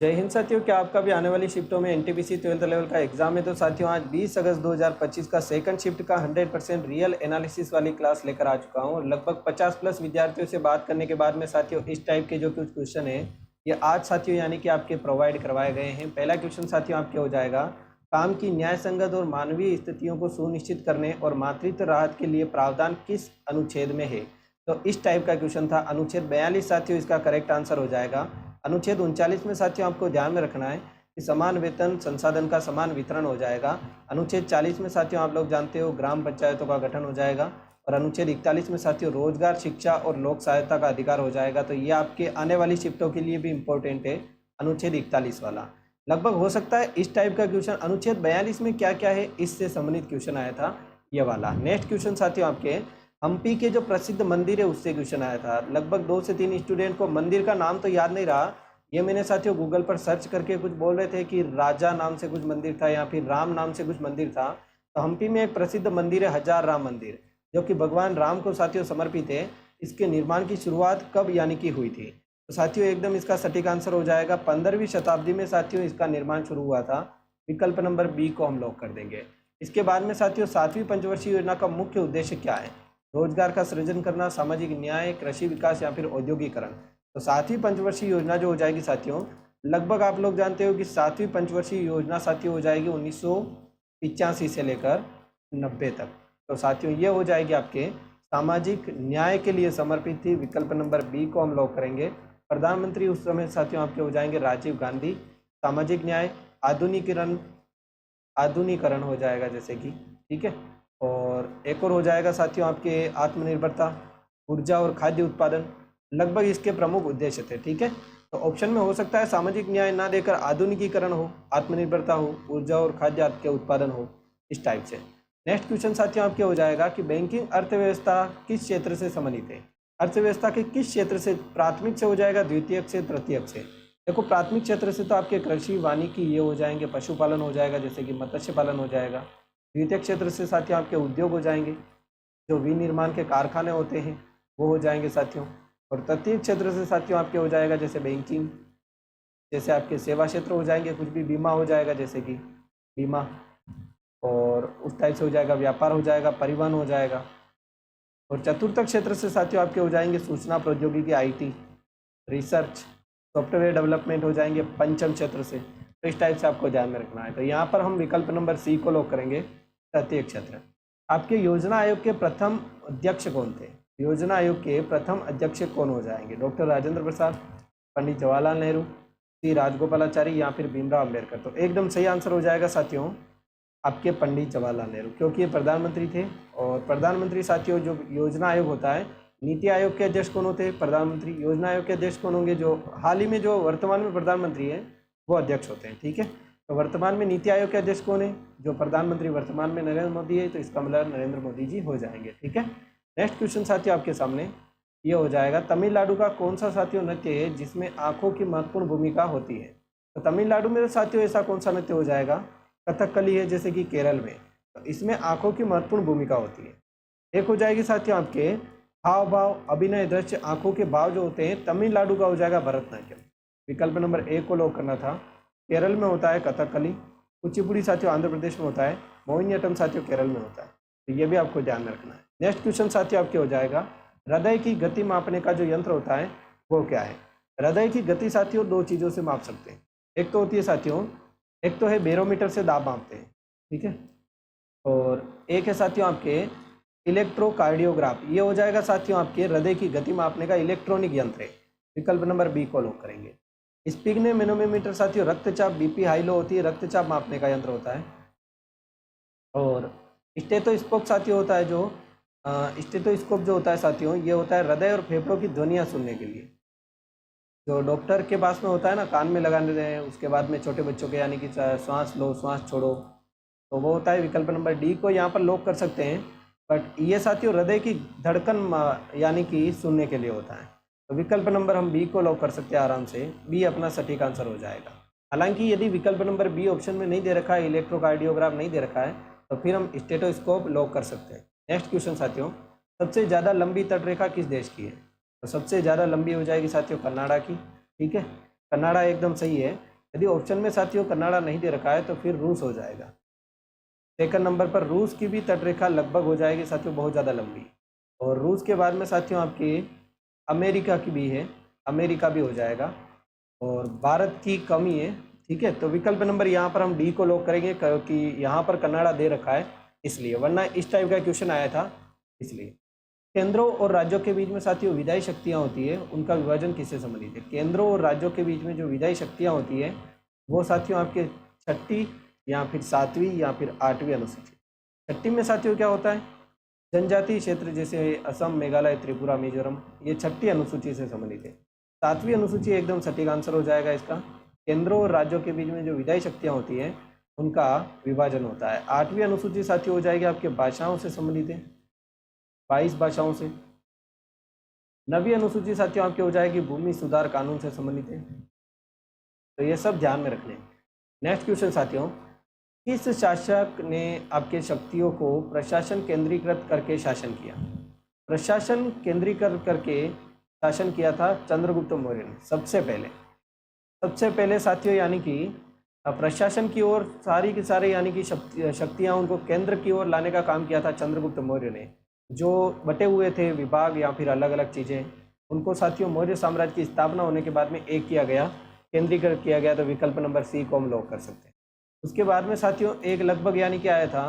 जय हिंद साथियों, क्या आपका भी आने वाली शिफ्टों में एनटीपीसी 12th लेवल का एग्जाम है? तो साथियों आज 20 अगस्त 2025 का सेकंड शिफ्ट का 100% रियल एनालिसिस वाली क्लास लेकर आ चुका हूं। लगभग 50 प्लस विद्यार्थियों से बात करने के बाद में साथियों इस टाइप के जो कुछ क्वेश्चन है ये आज साथियों यानी कि आपके प्रोवाइड करवाए गए हैं। पहला क्वेश्चन साथियों आपके हो जाएगा, काम की न्याय संगत और मानवीय स्थितियों को सुनिश्चित करने और मातृत्व राहत के लिए प्रावधान किस अनुच्छेद में है? तो इस टाइप का क्वेश्चन था। अनुच्छेद 42 साथियों इसका करेक्ट आंसर हो जाएगा। अनुच्छेद 39 में साथियों आपको ध्यान में रखना है कि समान वेतन संसाधन का समान वितरण हो जाएगा। अनुच्छेद 40 में साथियों आप लोग जानते हो ग्राम पंचायतों का गठन हो जाएगा। और अनुच्छेद 41 में साथियों रोजगार, शिक्षा और लोक सहायता का अधिकार हो जाएगा। तो ये आपके आने वाली शिफ्टों के लिए भी इम्पोर्टेंट है, अनुच्छेद 41 वाला। लगभग हो सकता है इस टाइप का क्वेश्चन अनुच्छेद 42 में क्या क्या है इससे संबंधित क्वेश्चन आया था ये वाला। नेक्स्ट क्वेश्चन साथियों आपके हम्पी के जो प्रसिद्ध मंदिर है उससे क्वेश्चन आया था। लगभग 2 से 3 स्टूडेंट को मंदिर का नाम तो याद नहीं रहा। ये मैंने साथियों गूगल पर सर्च करके कुछ बोल रहे थे कि राजा नाम से कुछ मंदिर था या फिर राम नाम से कुछ मंदिर था। तो हम्पी में एक प्रसिद्ध मंदिर है हजार राम मंदिर, जो कि भगवान राम को साथियों समर्पित है। इसके निर्माण की शुरुआत कब यानी कि हुई थी? तो साथियों एकदम इसका सटीक आंसर हो जाएगा 15वीं शताब्दी में साथियों इसका निर्माण शुरू हुआ था। विकल्प नंबर बी को हम लॉक कर देंगे। इसके बाद में साथियों 7वीं पंचवर्षीय योजना का मुख्य उद्देश्य क्या है? रोजगार का सृजन करना, सामाजिक न्याय, कृषि विकास या फिर औद्योगिकरण। तो 7वीं पंचवर्षीय योजना जो हो जाएगी साथियों, लगभग आप लोग जानते हो कि 7वीं पंचवर्षीय योजना साथियों हो जाएगी 1985 से लेकर 90 तक। तो साथियों ये हो जाएगी आपके सामाजिक न्याय के लिए समर्पित थी। विकल्प नंबर बी को हम लॉक करेंगे। प्रधानमंत्री उस समय साथियों आपके हो जाएंगे राजीव गांधी। सामाजिक न्याय, आधुनिकीकरण हो जाएगा जैसे कि, ठीक है। और एक और हो जाएगा साथियों आपके आत्मनिर्भरता, ऊर्जा और खाद्य उत्पादन। लगभग इसके प्रमुख उद्देश्य थे, ठीक है। तो ऑप्शन में हो सकता है सामाजिक न्याय ना देकर आधुनिकीकरण हो, आत्मनिर्भरता हो, ऊर्जा और खाद्य के उत्पादन हो, इस टाइप से। नेक्स्ट क्वेश्चन साथियों आपके हो जाएगा कि बैंकिंग अर्थव्यवस्था किस क्षेत्र से संबंधित है? अर्थव्यवस्था के किस क्षेत्र से? प्राथमिक से हो जाएगा, द्वितीयक से, तृतीयक से। देखो प्राथमिक क्षेत्र से तो आपके कृषि, वानिकी ये हो जाएंगे, पशुपालन हो जाएगा जैसे कि मत्स्य पालन हो जाएगा। द्वितीयक क्षेत्र से साथियों आपके उद्योग हो जाएंगे, जो विनिर्माण के कारखाने होते हैं वो हो जाएंगे साथियों। और तृतीय क्षेत्र से साथियों आपके हो जाएगा जैसे बैंकिंग, जैसे आपके सेवा क्षेत्र हो जाएंगे, कुछ भी बीमा हो जाएगा जैसे कि बीमा, और उस टाइप से हो जाएगा व्यापार हो जाएगा, परिवहन हो जाएगा। और चतुर्थ क्षेत्र से साथियों आपके हो जाएंगे सूचना प्रौद्योगिकी, आईटी, रिसर्च, सॉफ्टवेयर डेवलपमेंट हो जाएंगे पंचम क्षेत्र से। तो इस टाइप से आपको ध्यान में रखना है। तो यहाँ पर हम विकल्प नंबर सी को लॉक करेंगे, तृतीय क्षेत्र। आपके योजना आयोग के प्रथम अध्यक्ष कौन थे? योजना आयोग के प्रथम अध्यक्ष कौन हो जाएंगे? डॉक्टर राजेंद्र प्रसाद, पंडित जवाहरलाल नेहरू, सी राजगोपालाचारी या फिर भीमराव अम्बेडकर। तो एकदम सही आंसर हो जाएगा साथियों आपके पंडित जवाहरलाल नेहरू, क्योंकि ये प्रधानमंत्री थे। और प्रधानमंत्री साथियों जो योजना आयोग होता है, नीति आयोग के अध्यक्ष कौन होते हैं? प्रधानमंत्री। योजना आयोग के अध्यक्ष कौन होंगे? जो हाल ही में जो वर्तमान में प्रधानमंत्री है वो अध्यक्ष होते हैं, ठीक है। तो वर्तमान में नीति आयोग के अध्यक्ष कौन है? जो प्रधानमंत्री वर्तमान में नरेंद्र मोदी है, तो इसका मतलब नरेंद्र मोदी जी हो जाएंगे, ठीक है। नेक्स्ट क्वेश्चन साथियों आपके सामने ये हो जाएगा, तमिलनाडु का कौन सा साथियों नृत्य है जिसमें आंखों की महत्वपूर्ण भूमिका होती है? तो तमिलनाडु में साथियों ऐसा कौन सा नृत्य हो जाएगा? कथकली है जैसे कि केरल में, तो इसमें आंखों की महत्वपूर्ण भूमिका होती है। एक हो जाएगी साथियों आपके हाव भाव, अभिनय, दृश्य, आंखों के भाव जो होते हैं, तमिलनाडु का हो जाएगा भरतनाट्यम। विकल्प नंबर ए को लॉक करना था। केरल में होता है कथकली, कुचिपुड़ी साथियों आंध्र प्रदेश में होता है, मोहिनीअट्टम साथियों केरल में होता है। तो ये भी आपको ध्यान में रखना है। नेक्स्ट क्वेश्चन साथियों आपके हो जाएगा, हृदय की गति मापने का जो यंत्र होता है वो क्या है? हृदय की गति साथियों 2 चीज़ों से माप सकते हैं। एक तो होती है साथियों, एक तो है बैरोमीटर से दाब मापते हैं, ठीक है। और एक है साथियों आपके इलेक्ट्रोकार्डियोग्राफ। ये हो जाएगा साथियों आपके हृदय की गति मापने का इलेक्ट्रॉनिक यंत्र है। विकल्प नंबर बी को लॉक करेंगे। स्पिग्नोमेनोमीटर साथियों रक्तचाप, बीपी हाई लो होती है, रक्तचाप मापने का यंत्र होता है। और स्टेथोस्कोप साथियों होता है जो स्टेथोस्कोप जो होता है साथियों, ये होता है हृदय और फेफड़ों की ध्वनियाँ सुनने के लिए। जो डॉक्टर के पास में होता है ना, कान में लगाने रहे हैं, उसके बाद में छोटे बच्चों के यानी कि श्वास लो श्वास छोड़ो, तो वो होता है। विकल्प नंबर डी को यहाँ पर लॉक कर सकते हैं। बट ये साथियों हृदय की धड़कन यानी कि सुनने के लिए होता है। तो विकल्प नंबर हम बी को लॉक कर सकते हैं आराम से। बी अपना सटीक आंसर हो जाएगा। हालांकि यदि विकल्प नंबर बी ऑप्शन में नहीं दे रखा है, इलेक्ट्रोकार्डियोग्राफ नहीं दे रखा है, तो फिर हम स्टेथोस्कोप लॉक कर सकते हैं। नेक्स्ट क्वेश्चन साथियों, सबसे ज़्यादा लंबी तटरेखा किस देश की है? तो सबसे ज़्यादा लंबी हो जाएगी साथियों कनाडा की, ठीक है। कनाडा एकदम सही है। यदि ऑप्शन में साथियों कनाडा नहीं दे रखा है तो फिर रूस हो जाएगा। सेकंड नंबर पर रूस की भी तटरेखा लगभग हो जाएगी साथियों, बहुत ज़्यादा लंबी। और रूस के बाद में साथियों आपकी अमेरिका की भी है, अमेरिका भी हो जाएगा। और भारत की कमी है, ठीक है। तो विकल्प नंबर यहाँ पर हम डी को लॉक करेंगे, क्योंकि यहाँ पर कनाडा दे रखा है इसलिए, वरना इस टाइप का क्वेश्चन आया था इसलिए। केंद्रों और राज्यों के बीच में साथियों विधायी शक्तियाँ होती है, उनका विभाजन किससे संबंधित है? केंद्रों और राज्यों के बीच में जो विधायी शक्तियाँ होती है वो साथियों आपके 6ठी या फिर 7वीं या फिर 8वीं अनुसूची। 6ठी में साथियों क्या होता है? जनजातीय क्षेत्र जैसे असम, मेघालय, त्रिपुरा, मिजोरम, ये 6ठी अनुसूची से संबंधित है। 7वीं अनुसूची एकदम सटीक आंसर हो जाएगा इसका। केंद्रों और राज्यों के बीच में जो विधायी शक्तियाँ होती हैं उनका विभाजन होता है। 8वीं अनुसूची साथियों हो जाएगी आपके भाषाओं से संबंधित है, 22 भाषाओं से। 9वीं अनुसूची साथियों आपकी हो जाएगी भूमि सुधार कानून से संबंधित है। तो ये सब ध्यान में रखने। नेक्स्ट क्वेश्चन साथियों, किस शासक ने आपके शक्तियों को प्रशासन केंद्रीकृत करके शासन किया? प्रशासन केंद्रीकृत करके शासन किया था चंद्रगुप्त मौर्य ने सबसे पहले साथियों, यानी कि प्रशासन की ओर सारी की सारी यानी कि शक्तियाँ उनको केंद्र की ओर लाने का काम किया था चंद्रगुप्त मौर्य ने। जो बटे हुए थे विभाग या फिर अलग अलग चीज़ें, उनको साथियों मौर्य साम्राज्य की स्थापना होने के बाद में एक किया गया, केंद्रीकृत किया गया। तो विकल्प नंबर सी को हम लॉक कर सकते हैं। उसके बाद में साथियों एक लगभग यानी कि आया था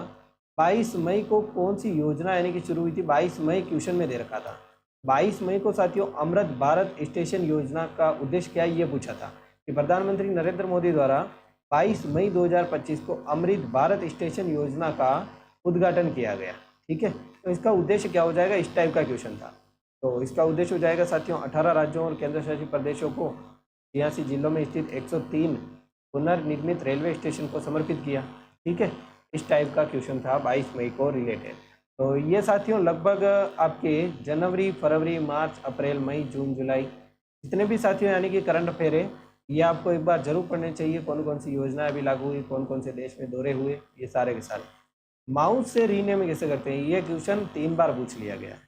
22 मई को कौन सी योजना यानी कि शुरू हुई थी? 22 मई क्वेश्चन में दे रखा था। 22 मई को साथियों अमृत भारत स्टेशन योजना का उद्देश्य क्या है ये पूछा था कि प्रधानमंत्री नरेंद्र मोदी द्वारा 22 मई 2025 को अमृत भारत स्टेशन योजना का उद्घाटन किया गया, ठीक है। तो इसका उद्देश्य क्या हो जाएगा? इस टाइप का क्वेश्चन था। तो इसका उद्देश्य हो जाएगा साथियों 18 राज्यों और केंद्र शासित प्रदेशों को 86 जिलों में स्थित 103 पुनर्निर्मित रेलवे स्टेशन को समर्पित किया, ठीक है। इस टाइप का क्वेश्चन था 22 मई को रिलेटेड। तो ये साथियों लगभग आपके जनवरी, फरवरी, मार्च, अप्रैल, मई, जून, जुलाई जितने भी साथियों यानी कि करंट अफेयर है ये आपको एक बार जरूर पढ़ने चाहिए। कौन कौन सी योजनाएं अभी लागू हुई, कौन कौन से देश में दौरे हुए, ये सारे के सारे। माउस से रीनेम कैसे करते हैं? ये क्वेश्चन 3 बार पूछ लिया गया है,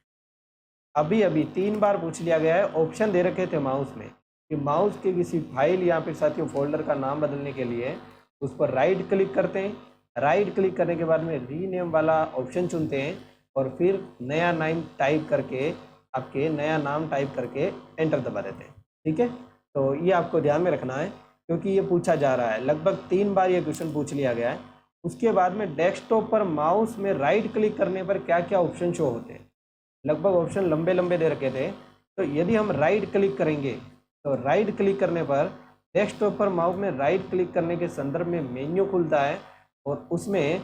अभी 3 बार पूछ लिया गया है। ऑप्शन दे रखे थे माउस में कि माउस के किसी फाइल या फिर साथियों फोल्डर का नाम बदलने के लिए उस पर राइट क्लिक करते हैं। राइट क्लिक करने के बाद में रीनेम वाला ऑप्शन चुनते हैं और फिर नया नाम टाइप करके आपके नया नाम टाइप करके एंटर दबा देते हैं, ठीक है। तो ये आपको ध्यान में रखना है क्योंकि ये पूछा जा रहा है। लगभग 3 बार ये क्वेश्चन पूछ लिया गया है। उसके बाद में डेस्कटॉप पर माउस में राइट क्लिक करने पर क्या क्या ऑप्शन शो होते हैं? लगभग ऑप्शन लंबे लंबे दे रखे थे। तो यदि हम राइट क्लिक करेंगे तो राइट क्लिक करने पर डेस्कटॉप पर माउस में राइट क्लिक करने के संदर्भ में मेन्यू खुलता है और उसमें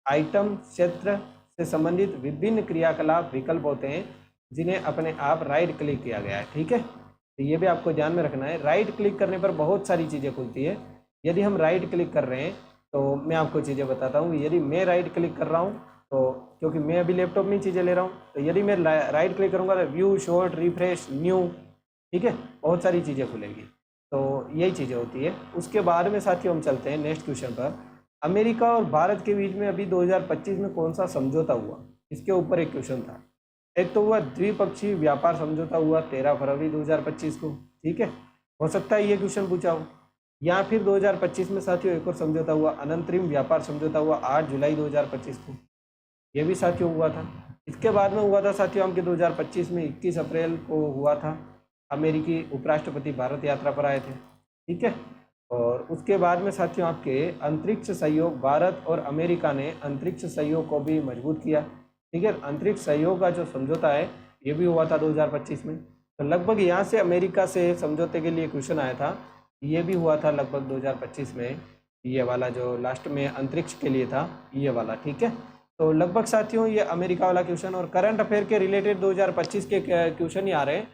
आइटम क्षेत्र से संबंधित विभिन्न क्रियाकलाप विकल्प होते हैं जिन्हें अपने आप राइट क्लिक किया गया है, ठीक है। तो ये भी आपको ध्यान में रखना है। राइट क्लिक करने पर बहुत सारी चीज़ें खुलती है। यदि हम राइट क्लिक कर रहे हैं तो मैं आपको चीज़ें बताता हूँ। यदि मैं राइट क्लिक कर रहा हूँ तो क्योंकि मैं अभी लैपटॉप में चीज़ें ले रहा हूँ, तो यदि मैं राइट क्लिक करूँगा तो व्यू, शॉर्ट, रिफ्रेश, न्यू, ठीक है, बहुत सारी चीज़ें खुलेंगी। तो यही चीज़ें होती है। उसके बाद में साथियों हम चलते हैं नेक्स्ट क्वेश्चन पर। अमेरिका और भारत के बीच में अभी 2025 में कौन सा समझौता हुआ? इसके ऊपर एक क्वेश्चन था। एक तो हुआ द्विपक्षीय व्यापार समझौता हुआ 13 फरवरी 2025 को, ठीक है, हो सकता है ये क्वेश्चन पूछा हो। या फिर 2025 में साथियों एक और समझौता हुआ, अनंतरिम व्यापार समझौता हुआ 8 जुलाई 2025 को, ये भी साथियों हुआ था। इसके बाद में हुआ था साथियों आपके 2025 में 21 अप्रैल को हुआ था, अमेरिकी उपराष्ट्रपति भारत यात्रा पर आए थे, ठीक है। और उसके बाद में साथियों आपके अंतरिक्ष सहयोग, भारत और अमेरिका ने अंतरिक्ष सहयोग को भी मजबूत किया, ठीक है। अंतरिक्ष सहयोग का जो समझौता है ये भी हुआ था 2025 में। तो लगभग यहाँ से अमेरिका से समझौते के लिए क्वेश्चन आया था, ये भी हुआ था लगभग 2025 में। ये वाला जो लास्ट में अंतरिक्ष के लिए था ये वाला, ठीक है। तो लगभग साथियों ये अमेरिका वाला क्वेश्चन और करंट अफेयर के रिलेटेड 2025 के क्वेश्चन ही आ रहे हैं।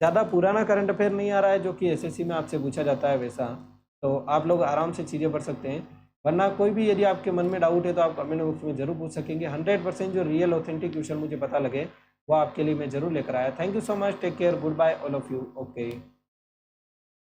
ज़्यादा पुराना करंट अफेयर नहीं आ रहा है जो कि एसएससी में आपसे पूछा जाता है वैसा। तो आप लोग आराम से चीज़ें पढ़ सकते हैं। वरना कोई भी यदि आपके मन में डाउट है तो आप कमेंट बॉक्स में जरूर पूछ सकेंगे। 100% जो रियल ऑथेंटिक क्वेश्चन मुझे पता लगे वो आपके लिए मैं जरूर लेकर आया। Thank you so much, take care, good bye all of you, okay.